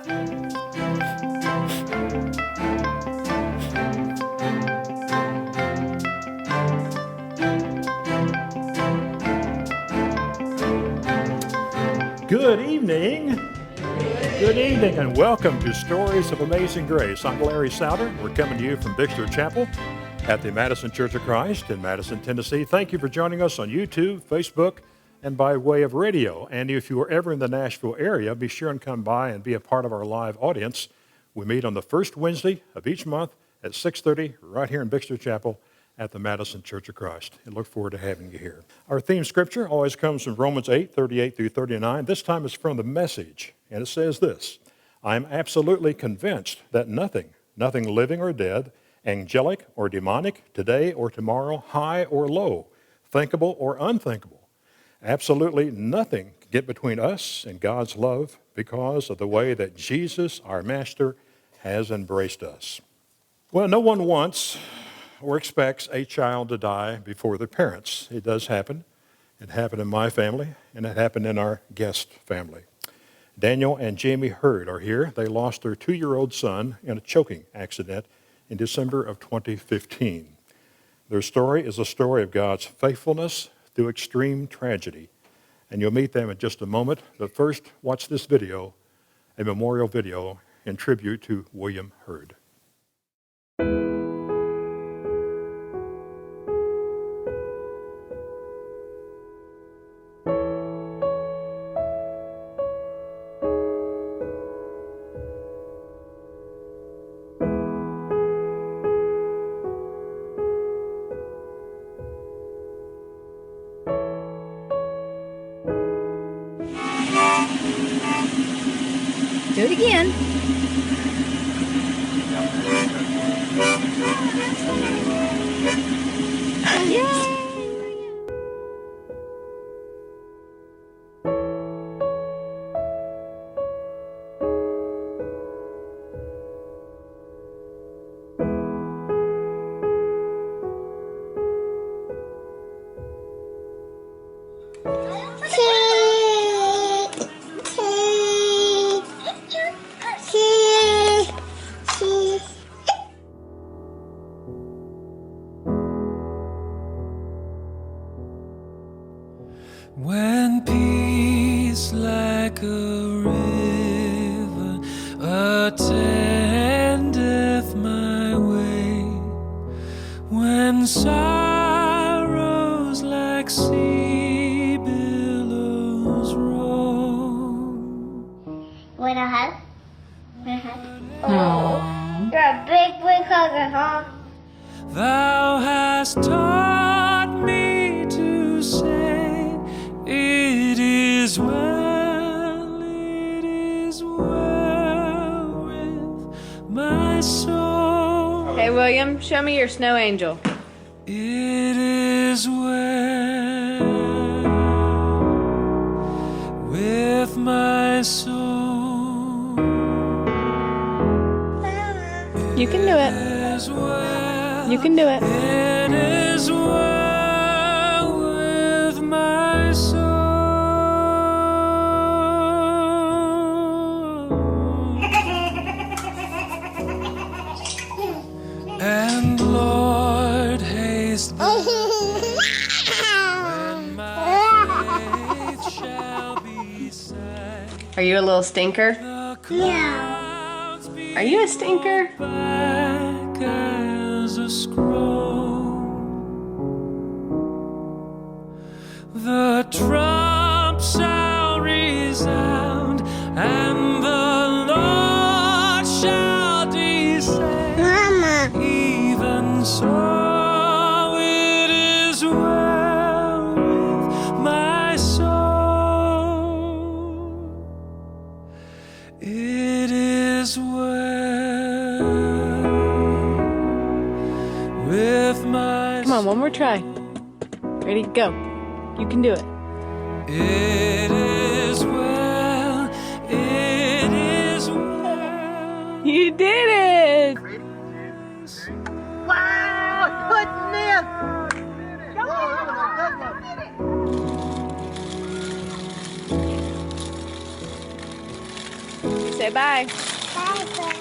Good evening. Good evening and welcome to Stories of Amazing Grace. I'm Larry Souter. We're coming to you from Bixter Chapel at the Madison Church of Christ in Madison, Tennessee. Thank you for joining us on YouTube, Facebook, and by way of radio. And if you are ever in the Nashville area, be sure and come by and be a part of our live audience. We meet on the first Wednesday of each month at 6:30 right here in Bixter Chapel at the Madison Church of Christ. And look forward to having you here. Our theme scripture always comes from Romans 8:38 through 39. This time it's from the Message, and it says this: I am absolutely convinced that nothing living or dead, angelic or demonic, today or tomorrow, high or low, thinkable or unthinkable, absolutely nothing can get between us and God's love because of the way that Jesus, our Master, has embraced us. Well, no one wants or expects a child to die before their parents. It does happen. It happened in my family, and it happened in our guest family. Daniel and Jamie Hurd are here. They lost their 2-year-old son in a choking accident in December of 2015. Their story is a story of God's faithfulness through extreme tragedy, and you'll meet them in just a moment. But first, watch this video, a memorial video in tribute to William Hurd. Do it again. Yay! When peace like a river attendeth my way, when sorrows like sea billows roll. Want a hug? Oh. You're a big hugger, huh? Thou hast taught me to say, it is well with my soul. Hey, William, show me your snow angel. It is well with my soul. You can do it. You can do it. It is well with my soul. And Lord, haste when my faith shall be sight. Are you a little stinker? Yeah. Are you a stinker? Back as a scroll. The trump shall resound, and the Lord shall descend. Mama. Even so, it is well with my soul. It is well with my Come on, one more try. Ready, go. You can do it. It is well, it is well. You did it! Wow, putting in. Say Say bye. Bye-bye.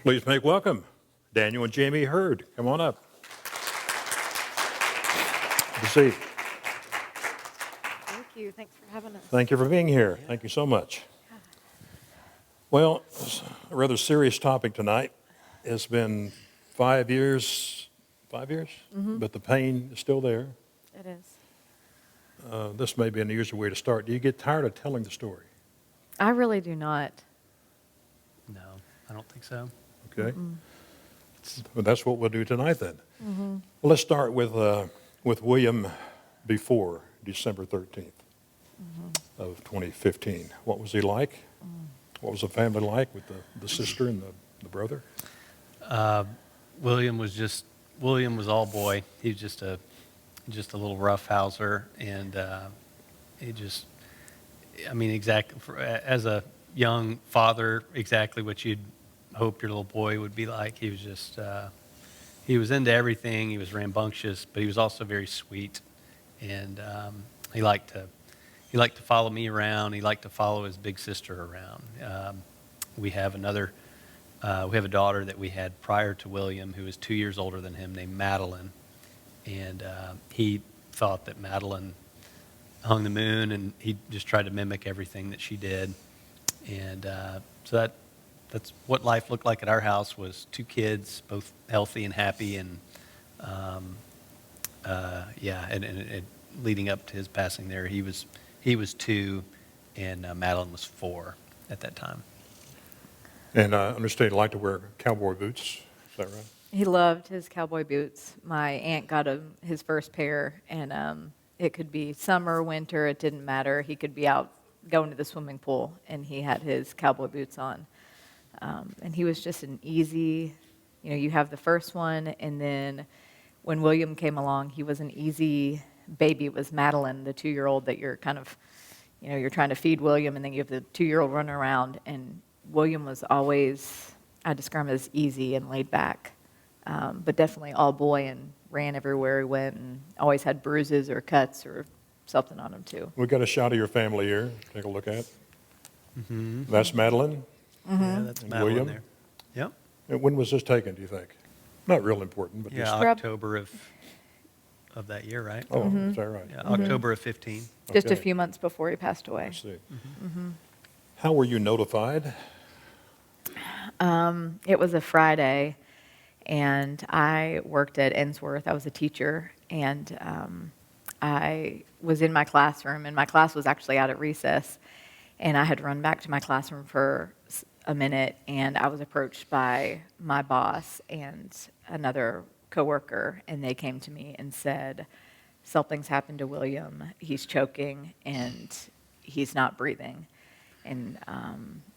Please make welcome Daniel and Jamie Hurd. Come on up. Good to see you. Thank you. Thanks for having us. Thank you for being here. Thank you so much. Well, it's a rather serious topic tonight. It's been 5 years, but the pain is still there. It is. This may be an easier way to start. Do you get tired of telling the story? I really do not. No, I don't think so. Okay. Well, that's what we'll do tonight then. Well, let's start with William before December 13th of 2015. What was he like? What was the family like with the sister and the brother? William was all boy. He was just a little roughhouser, and as a young father, exactly what you'd hope your little boy would be like. He was he was into everything. He was rambunctious, but he was also very sweet, and he liked to follow me around. He liked to follow his big sister around. We have a daughter that we had prior to William, who was 2 years older than him, named Madeline, and he thought that Madeline hung the moon, and he just tried to mimic everything that she did, and so that's what life looked like at our house, was two kids, both healthy and happy, and leading up to his passing there, he was 2, and Madeline was 4 at that time. And I understand he liked to wear cowboy boots. Is that right? He loved his cowboy boots. My aunt got him his first pair, and it could be summer, winter, it didn't matter. He could be out going to the swimming pool, and he had his cowboy boots on. And he was just an easy, you have the first one, and then when William came along, he was an easy baby. It was Madeline, the 2-year-old that you're kind of, you're trying to feed William, and then you have the 2-year-old running around, and William was always, I describe him as easy and laid back, but definitely all boy and ran everywhere he went, and always had bruises or cuts or something on him too. We got a shot of your family here. Take a look at. That's Madeline. Yeah, that's And Madeline William? there. Yep. And when was this taken, do you think? Not real important, but Yeah, just, October of that year, right? oh, is that right? Yeah, October of 15. Just a Okay. few months before he passed I away. see. How were you notified? It was a Friday, and I worked at Ensworth. I was a teacher, and I was in my classroom, and my class was actually out at recess, and I had run back to my classroom for a minute, and I was approached by my boss and another coworker, and they came to me and said, something's happened to William. He's choking, and he's not breathing, and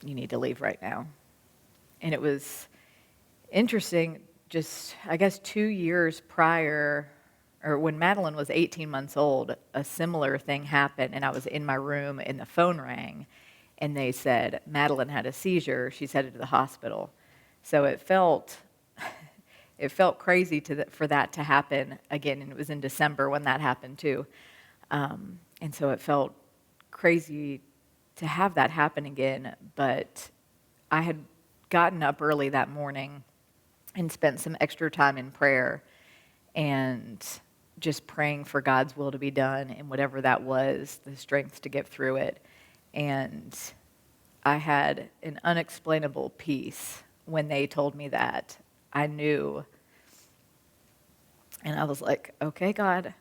you need to leave right now. And it was interesting, just, I guess, 2 years prior, or when Madeline was 18 months old, a similar thing happened, and I was in my room, and the phone rang, and they said, Madeline had a seizure, she's headed to the hospital. So it felt crazy for that to happen again, and it was in December when that happened too. And so it felt crazy to have that happen again, but I had gotten up early that morning and spent some extra time in prayer and just praying for God's will to be done, and whatever that was, the strength to get through it. And I had an unexplainable peace when they told me that. I knew, and I was like, okay, God,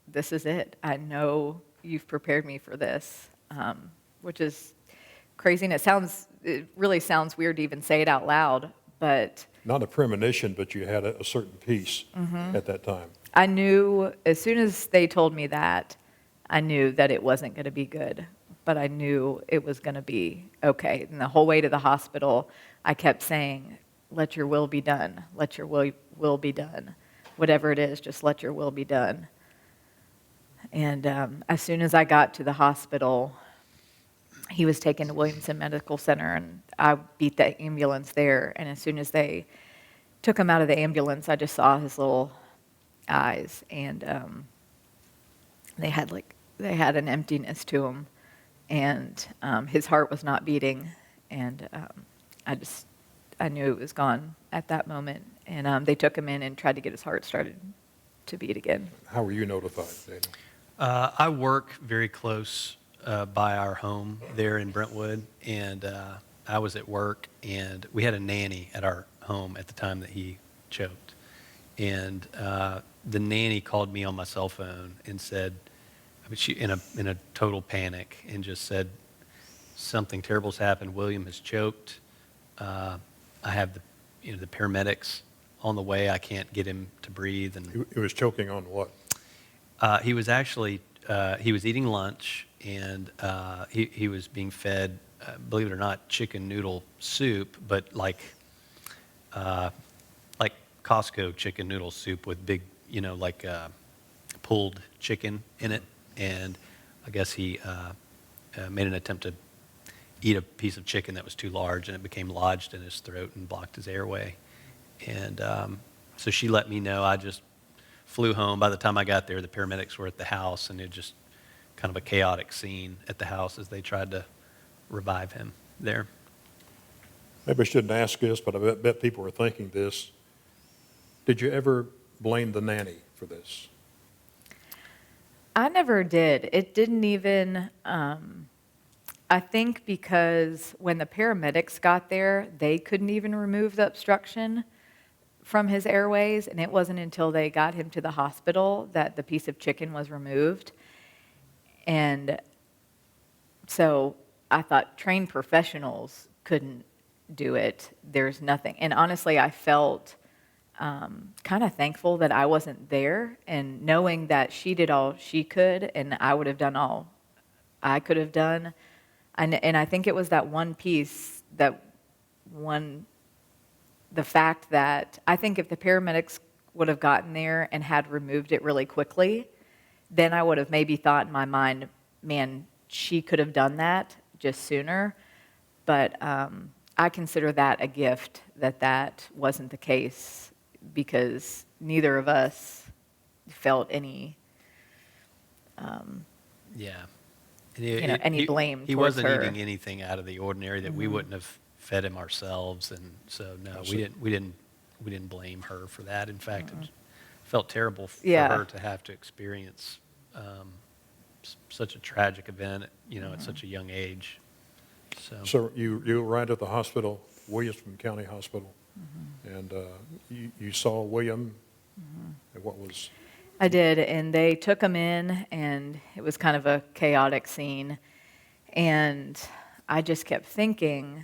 this is it. I know you've prepared me for this, which is crazy, and it really sounds weird to even say it out loud, but Not a premonition, but you had a certain peace at that time. I knew as soon as they told me that, I knew that it wasn't going to be good, but I knew it was going to be okay. And the whole way to the hospital, I kept saying, let your will be done. Let your will be done. Whatever it is, just let your will be done. And as soon as I got to the hospital, he was taken to Williamson Medical Center, and I beat the ambulance there. And as soon as they took him out of the ambulance, I just saw his little eyes, and they had an emptiness to him, and his heart was not beating, and I knew it was gone at that moment. And they took him in and tried to get his heart started to beat again. How were you notified, Daniel? I work very close by our home there in Brentwood, and I was at work, and we had a nanny at our home at the time that he choked. And the nanny called me on my cell phone and said, she in a total panic, and just said, something terrible's happened. William has choked. I have the paramedics on the way. I can't get him to breathe. And He was choking on what? he was actually he was eating lunch, and he was being fed, believe it or not, chicken noodle soup, but like Costco chicken noodle soup with big, pulled chicken in it. And I guess he made an attempt to eat a piece of chicken that was too large, and it became lodged in his throat and blocked his airway. And so she let me know. I just flew home. By the time I got there, the paramedics were at the house, and it just kind of a chaotic scene at the house as they tried to revive him there. Maybe I shouldn't ask this, but I bet people are thinking this. Did you ever blame the nanny for this? I never did. It didn't even, I think because when the paramedics got there, they couldn't even remove the obstruction from his airways, and it wasn't until they got him to the hospital that the piece of chicken was removed. And so I thought trained professionals couldn't do it. There's nothing. And honestly, I felt kind of thankful that I wasn't there, and knowing that she did all she could and I would have done all I could have done. And I think it was that one piece, the fact that I think if the paramedics would have gotten there and had removed it really quickly, then I would have maybe thought in my mind, man, she could have done that just sooner. But I consider that a gift that wasn't the case, because neither of us felt any, any blame He towards wasn't her. eating anything out of the ordinary that we wouldn't have fed him ourselves, and so no, we didn't blame her for that. In fact, it felt terrible for her to have to experience such a tragic event, at such a young age. So you arrived at the hospital, Williamson County Hospital, and you saw William, and what was... I did, and they took him in, and it was kind of a chaotic scene. And I just kept thinking,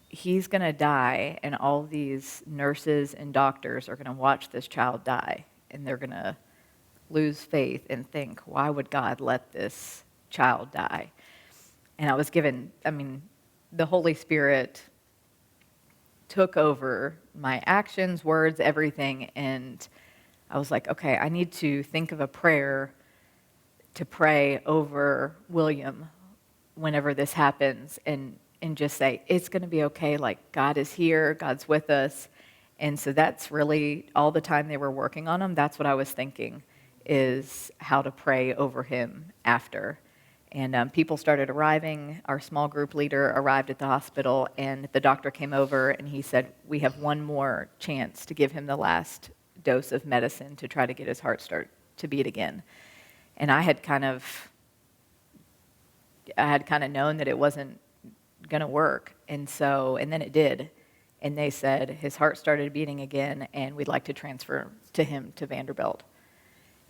he's going to die, and all these nurses and doctors are going to watch this child die, and they're going to lose faith and think, why would God let this child die? And I was given, the Holy Spirit took over my actions, words, everything, and I was like, okay, I need to think of a prayer to pray over William whenever this happens, and just say, it's going to be okay, like God is here, God's with us. And so that's really all the time they were working on him. That's what I was thinking, is how to pray over him after. And people started arriving. Our small group leader arrived at the hospital, and the doctor came over, and he said, we have one more chance to give him the last dose of medicine to try to get his heart start to beat again. And I had kind of known that it wasn't going to work. And then it did. And they said his heart started beating again, and we'd like to transfer him to Vanderbilt.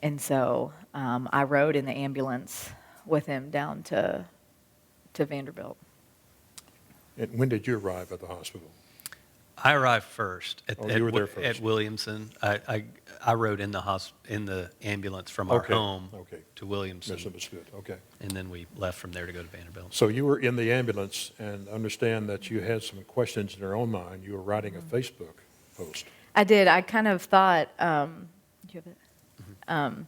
And so I rode in the ambulance with him down to Vanderbilt. And when did you arrive at the hospital? I arrived first You were there first. at Williamson. I rode in the ambulance from our home to Williamson, Misunderstood. Okay. and then we left from there to go to Vanderbilt. So you were in the ambulance, and understand that you had some questions in your own mind. You were writing a Facebook post. I did. I kind of thought, do you have it?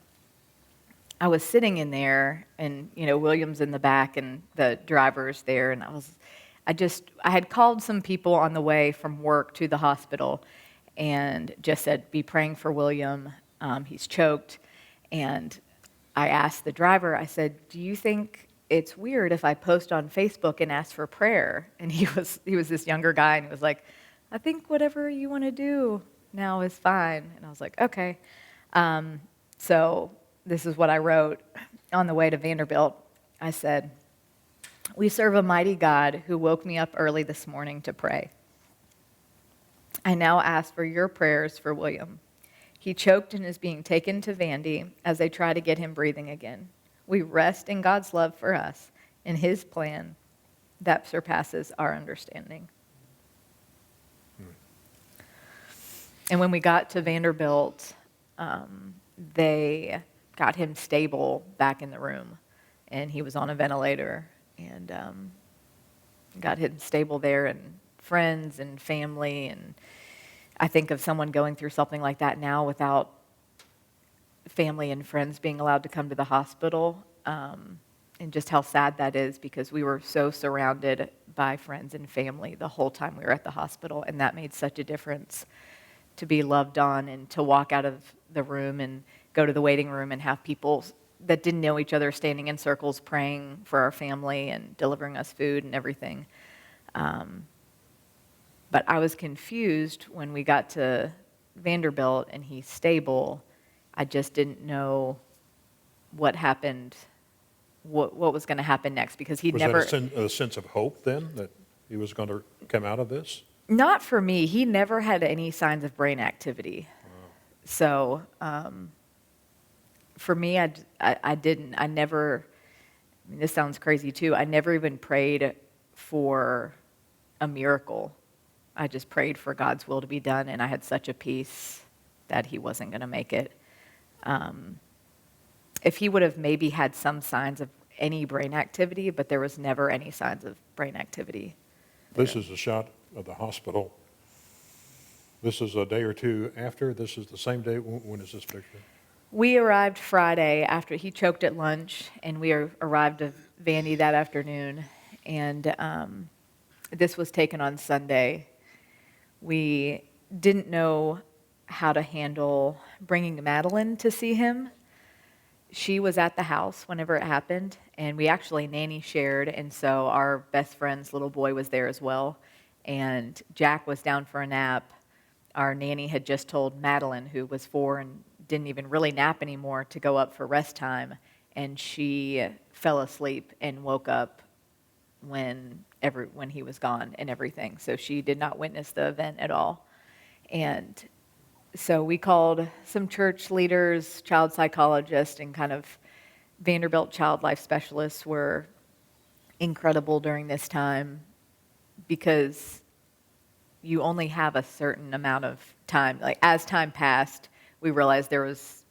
I was sitting in there, and William's in the back, and the driver's there, and I had called some people on the way from work to the hospital, and just said, "Be praying for William. He's choked." And I asked the driver. I said, "Do you think it's weird if I post on Facebook and ask for prayer?" And he was this younger guy, and he was like, "I think whatever you want to do now is fine." And I was like, "Okay." So this is what I wrote on the way to Vanderbilt. I said, "We serve a mighty God who woke me up early this morning to pray. I now ask for your prayers for William. He choked and is being taken to Vandy as they try to get him breathing again. We rest in God's love for us and his plan that surpasses our understanding." And when we got to Vanderbilt, they got him stable back in the room, and he was on a ventilator, and got him stable there, and friends and family. And I think of someone going through something like that now without family and friends being allowed to come to the hospital, and just how sad that is, because we were so surrounded by friends and family the whole time we were at the hospital, and that made such a difference, to be loved on and to walk out of the room and go to the waiting room and have people that didn't know each other standing in circles praying for our family and delivering us food and everything. But I was confused when we got to Vanderbilt and he's stable. I just didn't know what happened, what was going to happen next, because he'd never... Was that a sense of hope then, that he was going to come out of this? Not for me. He never had any signs of brain activity. Wow. So for me, I didn't. I never, I mean, this sounds crazy too, I never even prayed for a miracle. I just prayed for God's will to be done, and I had such a peace that he wasn't going to make it. If he would have maybe had some signs of any brain activity, but there was never any signs of brain activity. This is a shot of the hospital. This is a day or two after. This is the same day. When is this picture? We arrived Friday after he choked at lunch, and we arrived at Vandy that afternoon. And this was taken on Sunday. We didn't know how to handle bringing Madeline to see him. She was at the house whenever it happened, and we actually nanny shared, and so our best friend's little boy was there as well. And Jack was down for a nap. Our nanny had just told Madeline, who was 4 and didn't even really nap anymore, to go up for rest time, and she fell asleep and woke up when he was gone and everything. So she did not witness the event at all. And so we called some church leaders, child psychologists, and kind of Vanderbilt child life specialists were incredible during this time, because you only have a certain amount of time. Like, as time passed, we realized there was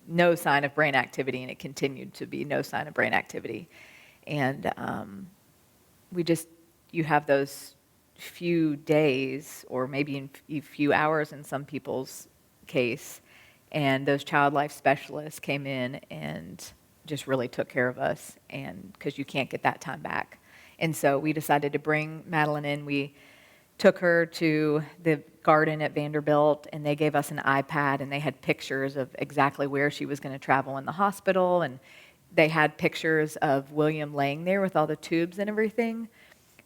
no sign of brain activity, and it continued to be no sign of brain activity. And you have those few days, or maybe a few hours in some people's case, and those child life specialists came in and just really took care of us, and because you can't get that time back. And so we decided to bring Madeline in. We took her to the garden at Vanderbilt, and they gave us an iPad, and they had pictures of exactly where she was going to travel in the hospital, and they had pictures of William laying there with all the tubes and everything,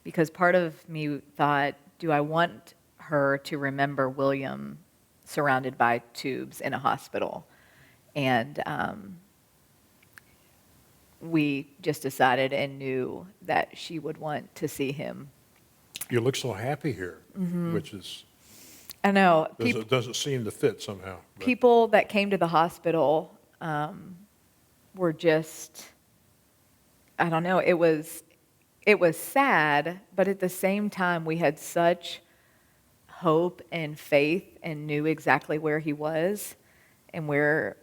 because part of me thought, do I want her to remember William surrounded by tubes in a hospital? And we just decided and knew that she would want to see him. You look so happy here, which is... I know. Doesn't seem to fit somehow. But. People that came to the hospital were just, I don't know, it was sad, but at the same time, we had such hope and faith and knew exactly where he was and where,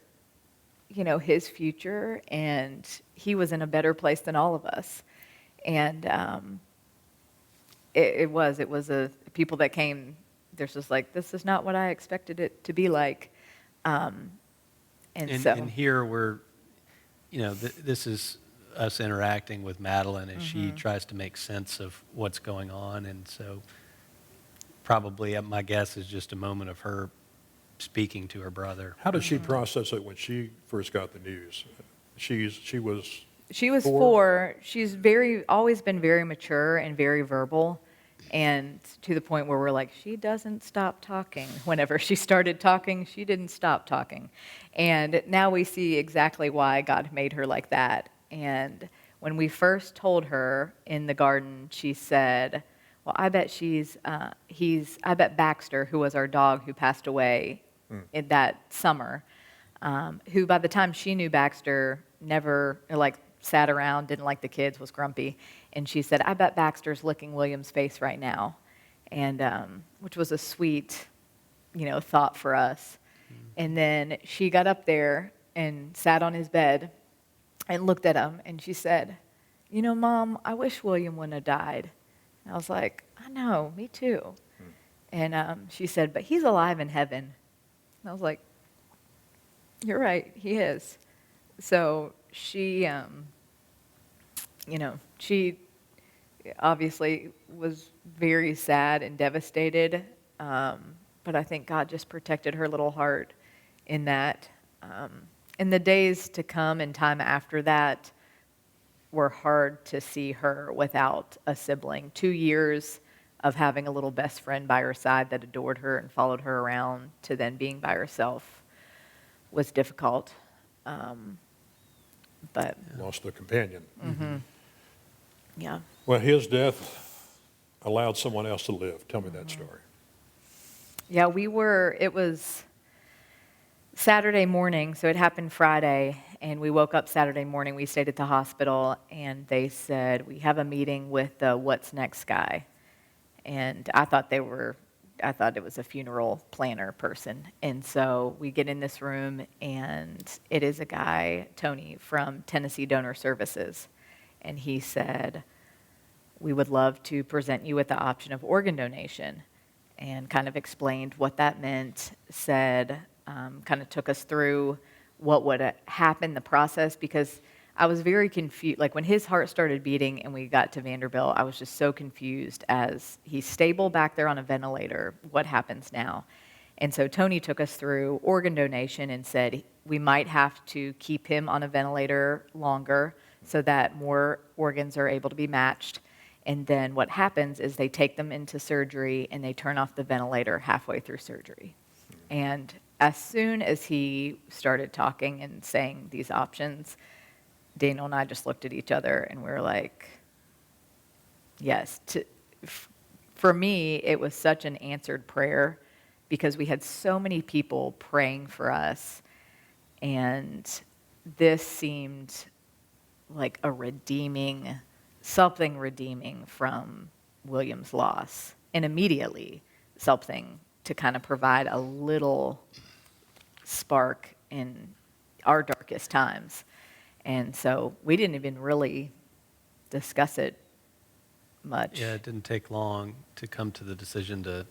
his future, and he was in a better place than all of us. And it was people that came, there's just like, this is not what I expected it to be like. And here we're, this is us interacting with Madeline as she tries to make sense of what's going on. And so probably my guess is just a moment of her speaking to her brother. How did she process it when she first got the news? She was 4. She's always been very mature and very verbal, and to the point where we're like, she doesn't stop talking. Whenever she started talking, she didn't stop talking. And now we see exactly why God made her like that. And when we first told her in the garden, she said, well, I bet I bet Baxter, who was our dog who passed away in that summer, who by the time she knew Baxter never sat around, didn't like the kids, was grumpy. And she said, I bet Baxter's licking William's face right now. And which was a sweet, thought for us. And then she got up there and sat on his bed and looked at him, and she said, Mom, I wish William wouldn't have died. And I was like, I know, me too. And she said, but he's alive in heaven. And I was like, you're right, he is. So she, she obviously was very sad and devastated, but I think God just protected her little heart in that. In the days to come and time after that were hard to see her without a sibling. 2 years of having a little best friend by her side that adored her and followed her around to then being by herself was difficult. But lost a companion. Yeah. Well, his death allowed someone else to live. Tell me that story. Yeah, it was Saturday morning, so it happened Friday, and we woke up Saturday morning. We stayed at the hospital, and they said, we have a meeting with the What's Next guy. And I thought it was a funeral planner person. And so we get in this room, and it is a guy, Tony, from Tennessee Donor Services. And he said, we would love to present you with the option of organ donation, and kind of explained what that meant, said, kind of took us through what would happen, the process, because I was very confused. Like when his heart started beating and we got to Vanderbilt, I was just so confused as he's stable back there on a ventilator. What happens now? And so Tony took us through organ donation and said we might have to keep him on a ventilator longer so that more organs are able to be matched. And then what happens is they take them into surgery and they turn off the ventilator halfway through surgery. And as soon as he started talking and saying these options, Daniel and I just looked at each other and we were like, yes. For me, it was such an answered prayer because we had so many people praying for us, and this seemed like something redeeming from William's loss, and immediately something to kind of provide a little spark in our darkest times. And so we didn't even really discuss it much. Yeah, it didn't take long to come to the decision to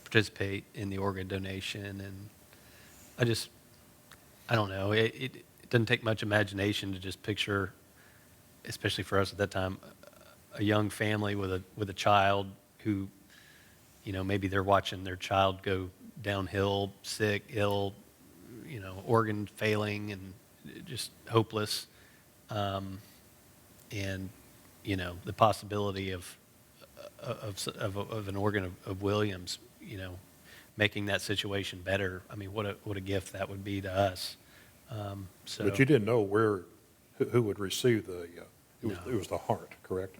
participate in the organ donation. And I don't know, it doesn't take much imagination to just picture, especially for us at that time, a young family with a child who, maybe they're watching their child go downhill, sick, ill, organ failing, and just hopeless. And the possibility of an organ of Williams, making that situation better. I mean, what a gift that would be to us. But you didn't know who would receive it was the heart, correct?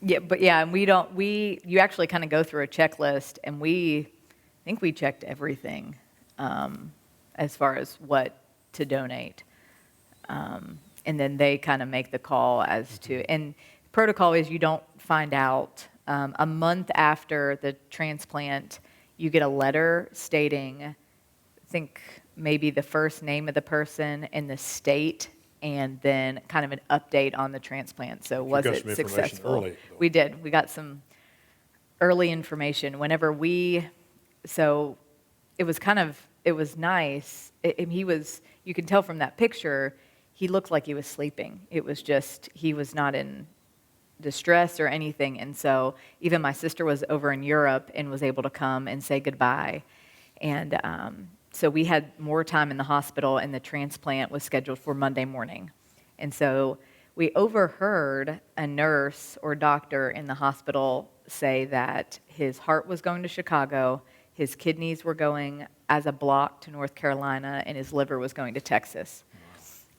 Yeah, and you actually kind of go through a checklist, and I think we checked everything as far as what to donate. And then they kind of make the call as to, and protocol is you don't find out a month after the transplant you get a letter stating, I think maybe the first name of the person and the state, and then kind of an update on the transplant. So was got it some information successful? early, though. We did. We got some early information. So it was nice. You can tell from that picture, he looked like he was sleeping. It was just, he was not in distress or anything. And so even my sister was over in Europe and was able to come and say goodbye. And so we had more time in the hospital, and the transplant was scheduled for Monday morning. And so we overheard a nurse or doctor in the hospital say that his heart was going to Chicago, his kidneys were going as a block to North Carolina, and his liver was going to Texas.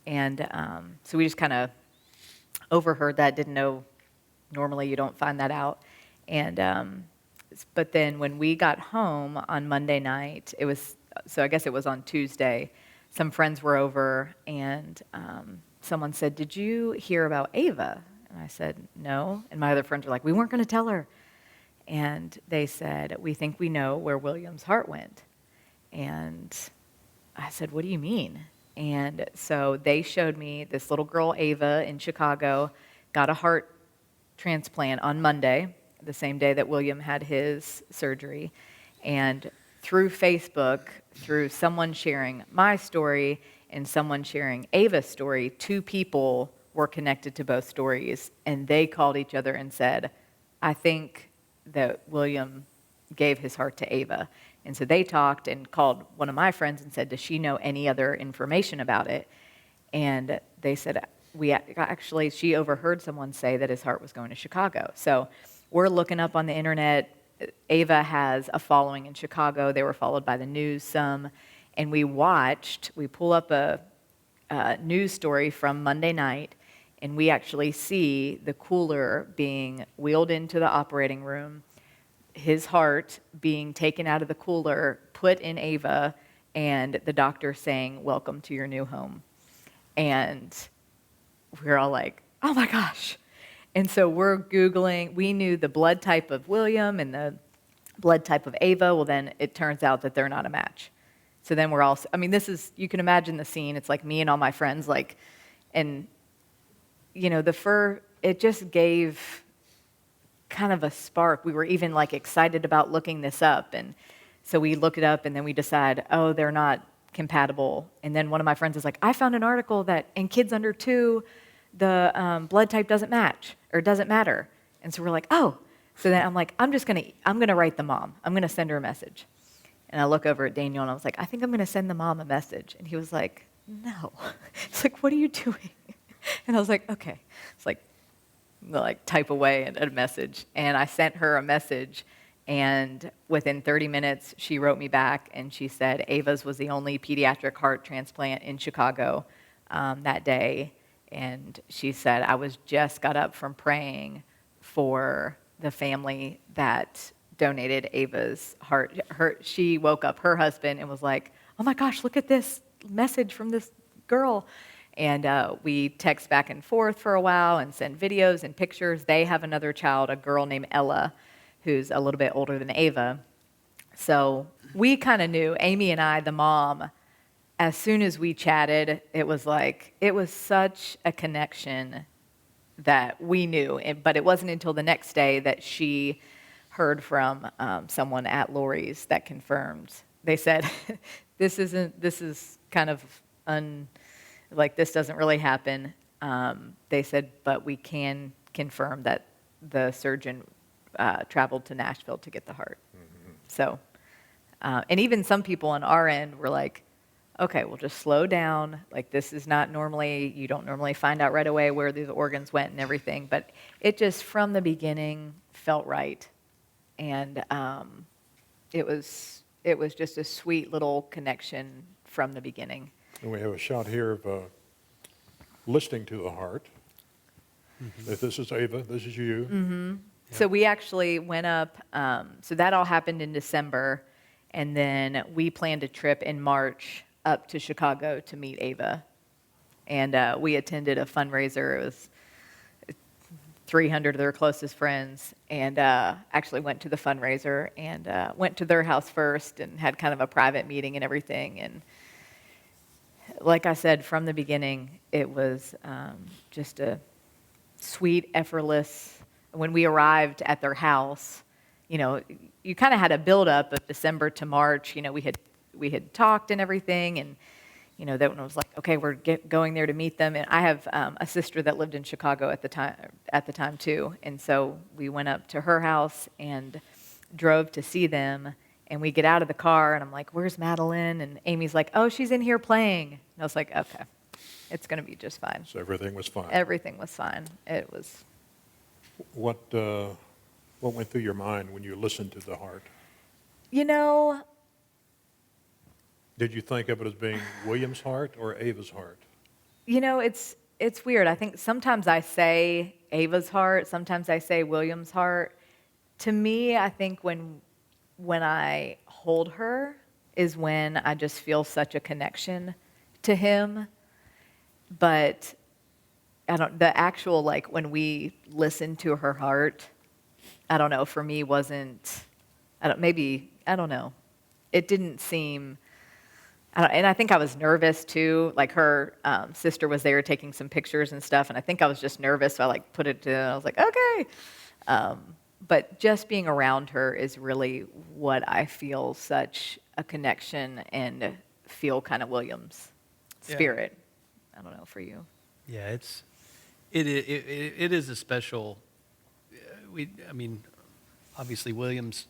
And so we just kind of overheard that, didn't know. Normally you don't find that out. And but then when we got home on Monday night, I guess it was on Tuesday, some friends were over, and someone said, "Did you hear about Ava?" And I said, "No." And my other friends were like, "We weren't going to tell her." And they said, "We think we know where William's heart went." And I said, "What do you mean?" And so they showed me this little girl, Ava, in Chicago, got a heart transplant on Monday, the same day that William had his surgery. And through Facebook, through someone sharing my story and someone sharing Ava's story, 2 people were connected to both stories, and they called each other and said, "I think that William gave his heart to Ava." And so they talked and called one of my friends and said, "Does she know any other information about it?" And they said, she overheard someone say that his heart was going to Chicago. So we're looking up on the internet. Ava has a following in Chicago. They were followed by the news some. And we pull up a news story from Monday night, and we actually see the cooler being wheeled into the operating room, his heart being taken out of the cooler, put in Ava, and the doctor saying, "Welcome to your new home." And we're all like, "Oh my gosh." And so we're Googling. We knew the blood type of William and the blood type of Ava. Well, then it turns out that they're not a match. So then you can imagine the scene. It's like me and all my friends, and it just gave kind of a spark. We were even excited about looking this up. And so we look it up, and then we decide, oh, they're not compatible. And then one of my friends is like, "I found an article that in kids under 2, the blood type doesn't match or doesn't matter." And so we're like, "Oh." So then I'm like, I'm going to write the mom. I'm going to send her a message. And I look over at Daniel, and I was like, "I think I'm going to send the mom a message." And he was like, "No." It's like, "What are you doing?" And I was like, "Okay." It's like type away a message. And I sent her a message, and within 30 minutes, she wrote me back, and she said Ava's was the only pediatric heart transplant in Chicago that day. And she said, "I just got up from praying for the family that donated Ava's heart." She woke up her husband and was like, "Oh my gosh, look at this message from this girl." And we text back and forth for a while and send videos and pictures. They have another child, a girl named Ella, who's a little bit older than Ava. So we kind of knew, Amy and I, the mom, as soon as we chatted, it was such a connection that we knew. But it wasn't until the next day that she heard from someone at Lori's that confirmed. They said, this is kind of this doesn't really happen. They said, but we can confirm that the surgeon traveled to Nashville to get the heart. Mm-hmm. So, and even some people on our end were like, "Okay, we'll just slow down. This is not normally, you don't normally find out right away where these organs went and everything." But it just, from the beginning, felt right. And it was just a sweet little connection from the beginning. And we have a shot here of listening to the heart. Mm-hmm. If this is Ava, this is you. Mm-hmm. Yeah. So we actually went up, so that all happened in December, and then we planned a trip in March up to Chicago to meet Ava. And we attended a fundraiser. It was 300 of their closest friends, and actually went to the fundraiser and went to their house first and had kind of a private meeting and everything. And like I said, from the beginning, it was just a sweet, effortless. When we arrived at their house, you kind of had a build-up of December to March. We had talked and everything, and that one was like, okay, we're going there to meet them. And I have a sister that lived in Chicago at the time too, and so we went up to her house and drove to see them. And we get out of the car, and I'm like, "Where's Madeline?" And Amy's like, "Oh, she's in here playing." And I was like, "Okay, it's going to be just fine." So everything was fine. Everything was fine. It was. What went through your mind when you listened to the heart? Did you think of it as being William's heart or Ava's heart? It's weird. I think sometimes I say Ava's heart, sometimes I say William's heart. To me, I think when I hold her is when I just feel such a connection to him. But the actual, like, when we listened to her heart, I don't know, for me wasn't, I don't know. It didn't seem, and I think I was nervous too. Like, her sister was there taking some pictures and stuff, and I think I was just nervous, so I put it to, I was like, okay. But just being around her is really what I feel such a connection and feel kind of William's spirit. I don't know for you. Yeah, it is a special. Obviously Williams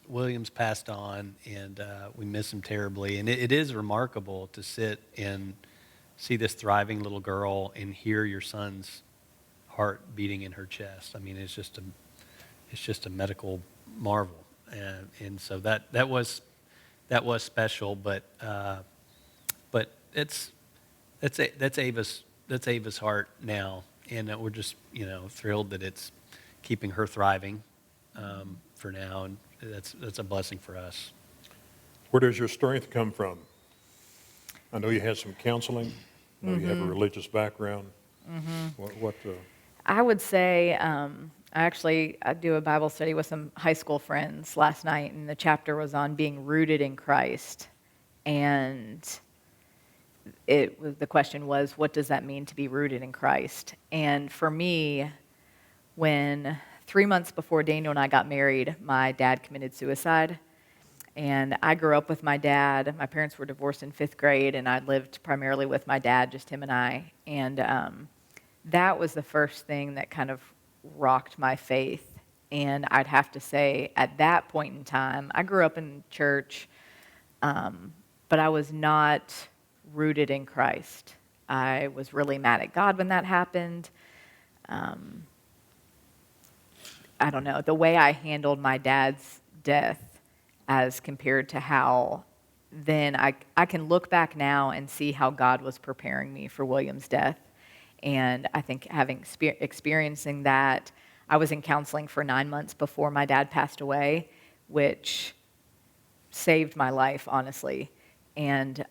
passed on, and we miss him terribly. And it is remarkable to sit and see this thriving little girl and hear your son's heart beating in her chest. I mean, it's just a medical marvel, and so that was special. But that's Ava's heart now, and we're just thrilled that it's keeping her thriving for now, and that's a blessing for us. Where does your strength come from? I know you had some counseling. I know you have a religious background. What I would say I do a Bible study with some high school friends last night, and the chapter was on being rooted in Christ. And the question was, what does that mean to be rooted in Christ? And for me, when 3 months before Daniel and I got married, my dad committed suicide. And I grew up with my dad. My parents were divorced in 5th grade, and I lived primarily with my dad, just him and I. And that was the first thing that kind of rocked my faith. And I'd have to say, at that point in time, I grew up in church, but I was not rooted in Christ. I was really mad at God when that happened. I don't know, the way I handled my dad's death as compared to how then I can look back now and see how God was preparing me for William's death. And I think experiencing that, I was in counseling for 9 months before my dad passed away, which saved my life, honestly. And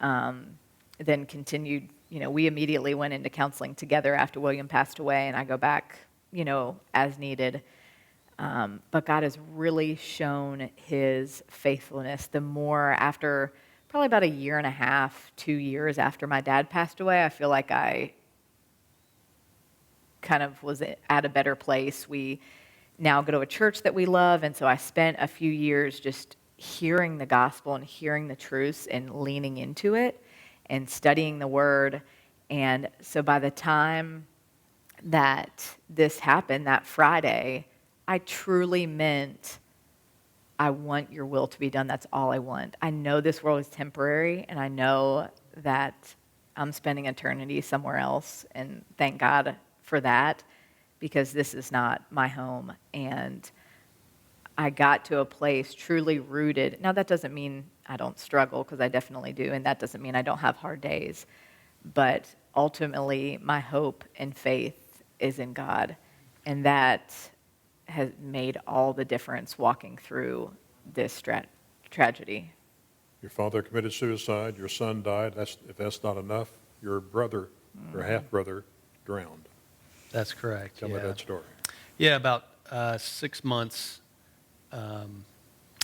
then continued, we immediately went into counseling together after William passed away, and I go back, as needed. But God has really shown his faithfulness. The more after, probably about 1.5 years, 2 years after my dad passed away, I feel like I kind of was at a better place. We now go to a church that we love, and so I spent a few years just hearing the gospel and hearing the truths and leaning into it and studying the word. And so by the time that this happened, that Friday, I truly meant, I want your will to be done. That's all I want. I know this world is temporary, and I know that I'm spending eternity somewhere else, and thank God for that, because this is not my home. And I got to a place truly rooted. Now, that doesn't mean I don't struggle, because I definitely do, and that doesn't mean I don't have hard days. But ultimately, my hope and faith is in God, and that has made all the difference walking through this tragedy. Your father committed suicide, your son died. If that's not enough, your brother, your half-brother, drowned. That's correct. Tell me that story. Yeah, about 6 months. I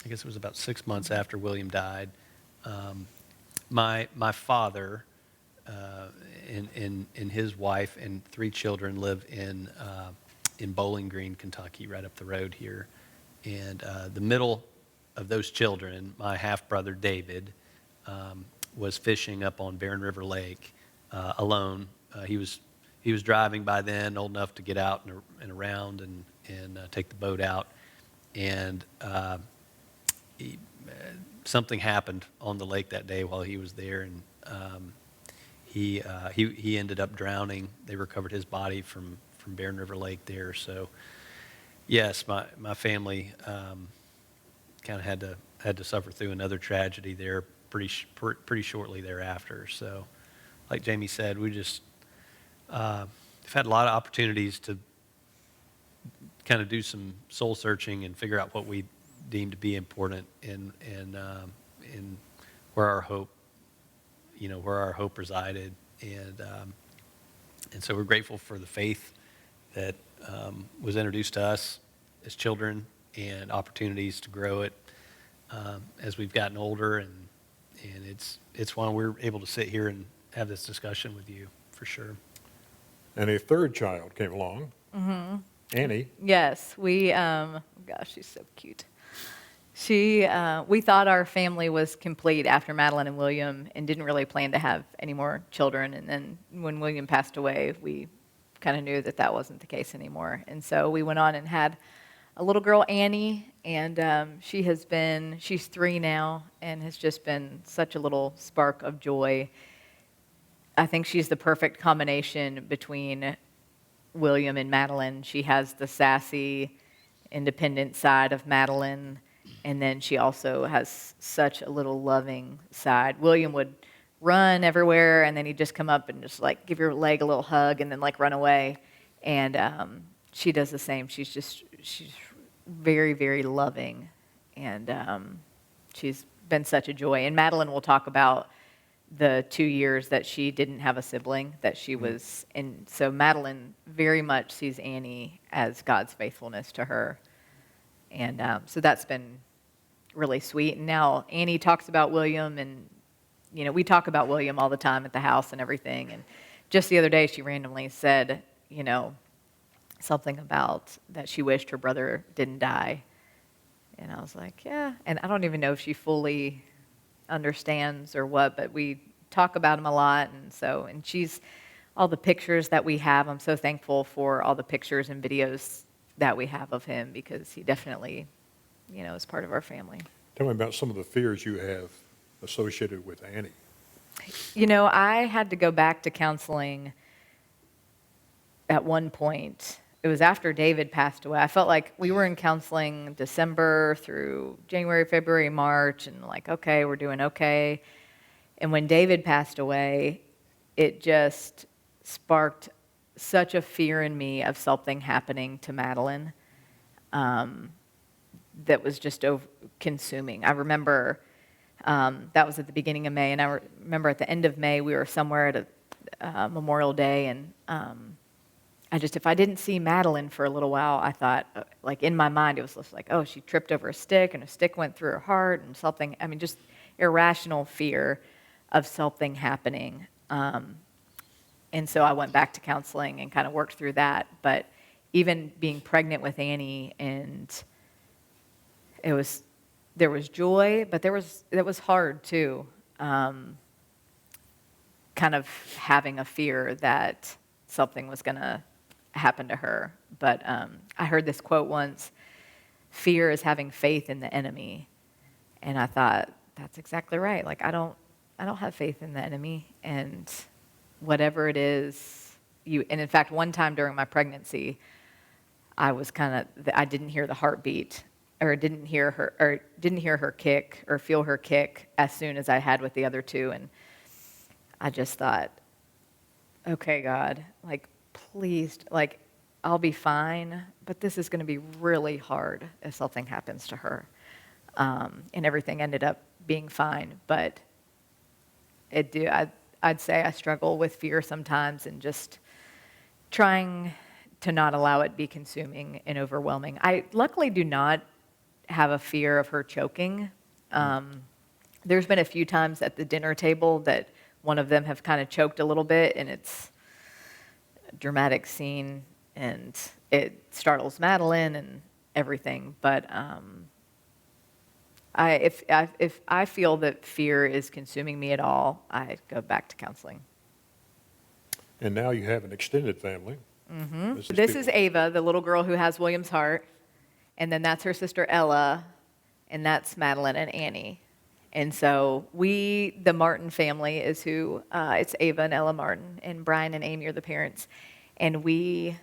guess it was about 6 months after William died. My father and his wife and 3 children live in Bowling Green, Kentucky, right up the road here. And the middle of those children, my half brother David, was fishing up on Barren River Lake alone. He was driving by then, old enough to get out and around and take the boat out. And something happened on the lake that day while he was there, and he ended up drowning. They recovered his body from Barren River Lake there. So yes, my family kind of had to suffer through another tragedy there pretty shortly thereafter. So like Jamie said, we just have had a lot of opportunities to kind of do some soul searching and figure out what we deem to be important in where our hope, where our hope resided, and so we're grateful for the faith that was introduced to us as children and opportunities to grow it as we've gotten older, and it's why we're able to sit here and have this discussion with you for sure. And a third child came along, Annie. Yes, we, gosh, she's so cute. We thought our family was complete after Madeline and William and didn't really plan to have any more children. And then when William passed away, we kind of knew that wasn't the case anymore. And so we went on and had a little girl, Annie, and she's 3 now and has just been such a little spark of joy. I think she's the perfect combination between William and Madeline. She has the sassy, independent side of Madeline, and then she also has such a little loving side. William would run everywhere, and then he'd just come up and just like give your leg a little hug and then like run away. And she does the same. She's very, very loving, and she's been such a joy. And Madeline will talk about the 2 years that she didn't have a sibling, that she was, and so Madeline very much sees Annie as God's faithfulness to her. And so that's been really sweet. And now Annie talks about William, and, we talk about William all the time at the house and everything. And just the other day, she randomly said, something about that she wished her brother didn't die. And I was like, yeah. And I don't even know if she fully understands or what, but we talk about him a lot. And she's, all the pictures that we have, I'm so thankful for all the pictures and videos that we have of him, because he definitely, is part of our family. Tell me about some of the fears you have associated with Annie. I had to go back to counseling at one point. It was after David passed away. I felt like we were in counseling December through January, February, March, and like, okay, we're doing okay. And when David passed away, it just sparked such a fear in me of something happening to Madeline that was just consuming. I remember that was at the beginning of May, and I remember at the end of May, we were somewhere at a Memorial Day, and if I didn't see Madeline for a little while, I thought, like in my mind, it was just like, oh, she tripped over a stick and a stick went through her heart and something. I mean, just irrational fear of something happening. And so I went back to counseling and kind of worked through that. But even being pregnant with Annie, and there was joy, but it was hard too. Kind of having a fear that something was going to happen to her. But I heard this quote once: fear is having faith in the enemy. And I thought, that's exactly right. Like, I don't have faith in the enemy, and whatever it is, and in fact, one time during my pregnancy, I didn't hear the heartbeat, or didn't hear her kick or feel her kick as soon as I had with the other 2. And I just thought, okay, God, like, please, like, I'll be fine, but this is going to be really hard if something happens to her. And everything ended up being fine, but I'd say I struggle with fear sometimes, and just trying to not allow it be consuming and overwhelming. I luckily do not have a fear of her choking. There's been a few times at the dinner table that one of them have kind of choked a little bit, and it's a dramatic scene, and it startles Madeline and everything. But if I feel that fear is consuming me at all, I go back to counseling. And now you have an extended family. This is Ava, the little girl who has William's heart, and then that's her sister Ella, and that's Madeline and Annie. And so the Martin family is who, it's Ava and Ella Martin, and Brian and Amy are the parents. And we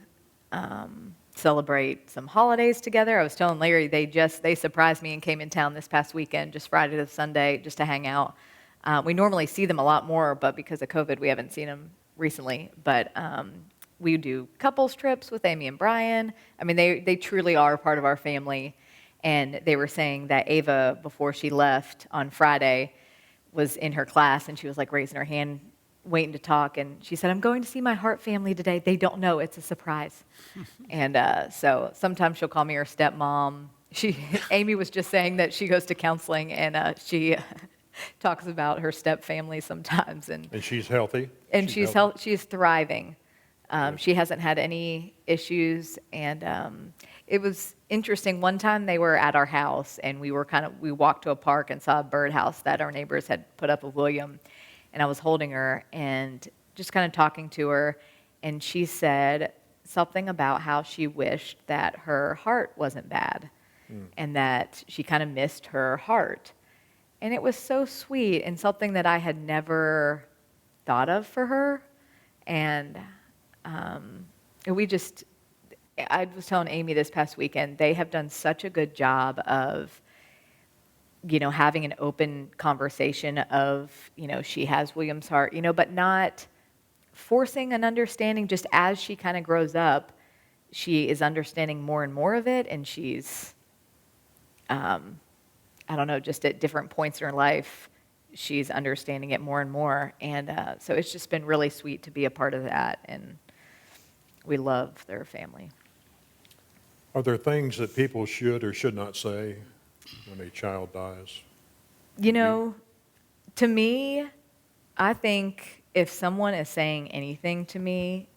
celebrate some holidays together. I was telling Larry, they surprised me and came in town this past weekend, just Friday to Sunday, just to hang out. We normally see them a lot more, but because of COVID, we haven't seen them recently. But we do couples trips with Amy and Brian. I mean, they truly are part of our family. And they were saying that Ava, before she left on Friday, was in her class, and she was like raising her hand, waiting to talk. And she said, "I'm going to see my Hart family today. They don't know. It's a surprise." And so sometimes she'll call me her stepmom. Amy was just saying that she goes to counseling, and she talks about her step family sometimes. And she's healthy? And she's thriving. She hasn't had any issues, and it was interesting. One time they were at our house, and we walked to a park and saw a birdhouse that our neighbors had put up of William, and I was holding her and just kind of talking to her, and she said something about how she wished that her heart wasn't bad, and that she kind of missed her heart, and it was so sweet and something that I had never thought of for her, and I was telling Amy this past weekend, they have done such a good job of, having an open conversation of, she has William's heart, but not forcing an understanding. Just as she kind of grows up, she is understanding more and more of it, and she's, I don't know, just at different points in her life, she's understanding it more and more. And so it's just been really sweet to be a part of that, and we love their family. Are there things that people should or should not say when a child dies? To me, I think if someone is saying anything to me,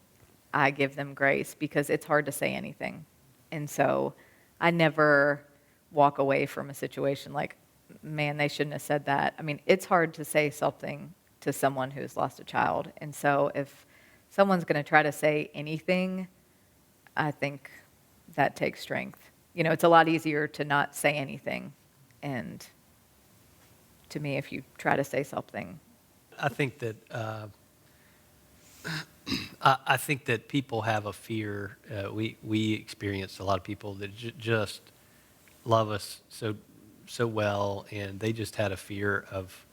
I give them grace, because it's hard to say anything. And so I never walk away from a situation like, man, they shouldn't have said that. I mean, it's hard to say something to someone who's lost a child. And so if someone's going to try to say anything, I think that takes strength. It's a lot easier to not say anything. And to me, if you try to say something. I think that I think that people have a fear. We experienced a lot of people that just love us so well, and they just had a fear of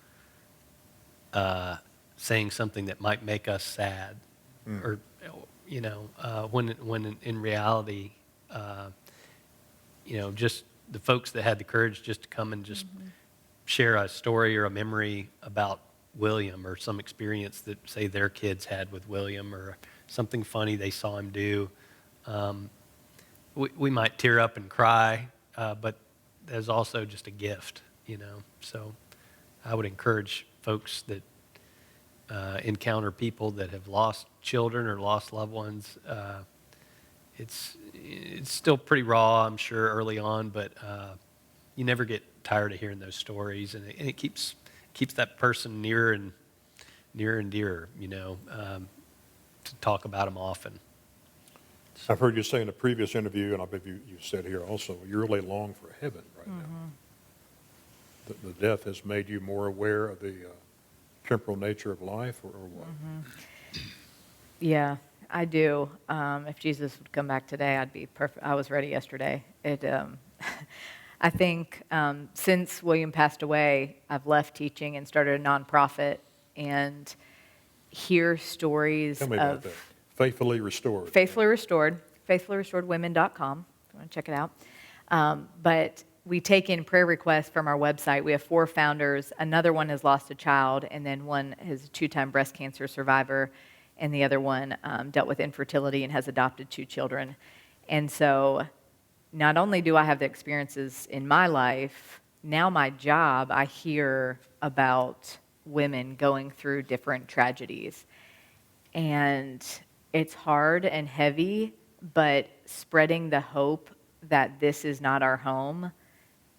saying something that might make us sad, or when in reality, just the folks that had the courage just to come and just share a story or a memory about William, or some experience that, say, their kids had with William, or something funny they saw him do. We might tear up and cry, but there's also just a gift, So I would encourage folks that encounter people that have lost children or lost loved ones. It's still pretty raw, I'm sure, early on, but you never get tired of hearing those stories, and it keeps that person nearer and dearer, to talk about them often. I've heard you say in a previous interview, and I believe you said here also, you really long for heaven right now. The death has made you more aware of the temporal nature of life, or what? Yeah, I do. If Jesus would come back today, I'd be perfect. I was ready yesterday. I think since William passed away, I've left teaching and started a nonprofit, and hear stories Tell me about that. Faithfully Restored. Faithfully Restored, faithfullyrestoredwomen.com, if you want to check it out. But we take in prayer requests from our website. We have 4 founders. Another one has lost a child, and then one is a 2-time breast cancer survivor. and the other one dealt with infertility and has adopted 2 children. And so not only do I have the experiences in my life, now my job, I hear about women going through different tragedies. And it's hard and heavy, but spreading the hope that this is not our home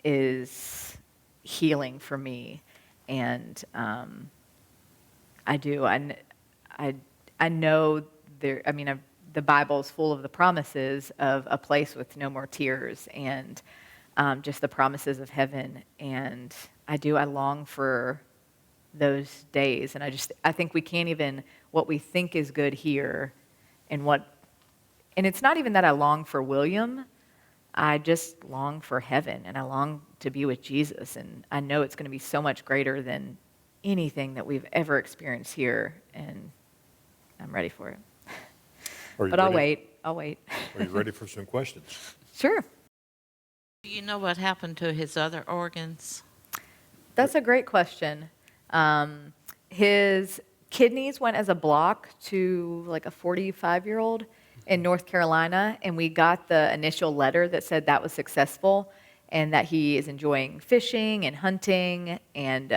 is healing for me. And I do. I know there. I mean, the Bible is full of the promises of a place with no more tears, and just the promises of heaven. And I long for those days. And I think we can't even, what we think is good here, and it's not even that I long for William. I just long for heaven, and I long to be with Jesus. And I know it's going to be so much greater than anything that we've ever experienced here, and I'm ready for it. But I'll wait. Are you ready for some questions? Sure. Do you know what happened to his other organs? That's a great question. His kidneys went as a block to like a 45-year-old in North Carolina, and we got the initial letter that said that was successful and that he is enjoying fishing and hunting, and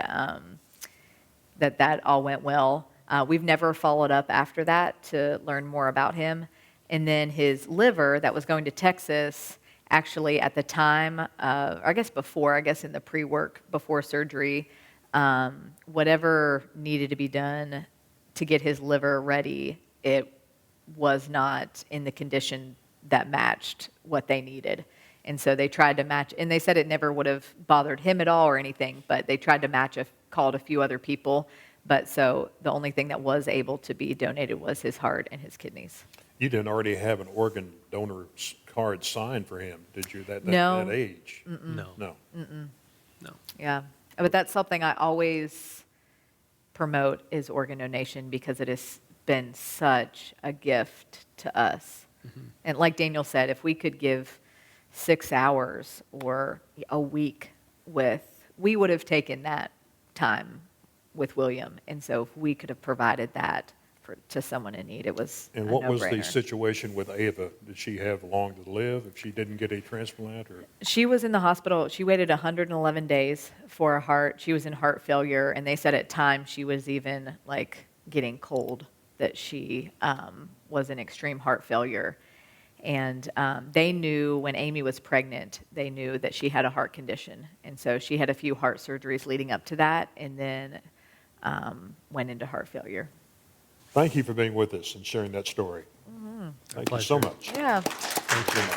that all went well. We've never followed up after that to learn more about him. And then his liver that was going to Texas, actually at the time, I guess in the pre-work, before surgery, whatever needed to be done to get his liver ready, it was not in the condition that matched what they needed. And so they tried to match, and they said it never would have bothered him at all or anything, but they tried to match, called a few other people. But so the only thing that was able to be donated was his heart and his kidneys. You didn't already have an organ donor card signed for him, did you, No. that age? No. No. No. Yeah, but that's something I always promote is organ donation, because it has been such a gift to us. Mm-hmm. And like Daniel said, if we could give 6 hours or a week we would have taken that time with William. And so if we could have provided that to someone in need, it was And a what was the no-brainer. situation with Ava? Did she have long to live if she didn't get a transplant? Or She was in the hospital. She waited 111 days for a heart. She was in heart failure, and they said at times she was even like getting cold, that she was in extreme heart failure. And they knew when Amy was pregnant, they knew that she had a heart condition. And so she had a few heart surgeries leading up to that, and then went into heart failure. Thank you for being with us and sharing that story. Mm-hmm. Thank you so Pleasure. much. Yeah. Thank you so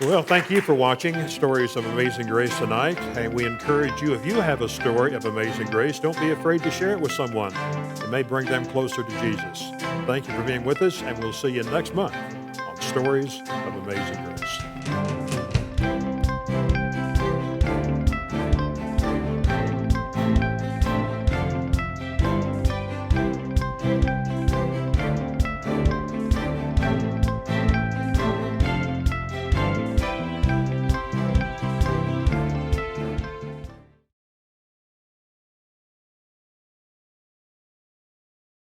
much. Well, thank you for watching Stories of Amazing Grace tonight. And we encourage you, if you have a story of amazing grace, don't be afraid to share it with someone. It may bring them closer to Jesus. Thank you for being with us, and we'll see you next month on Stories of Amazing Grace.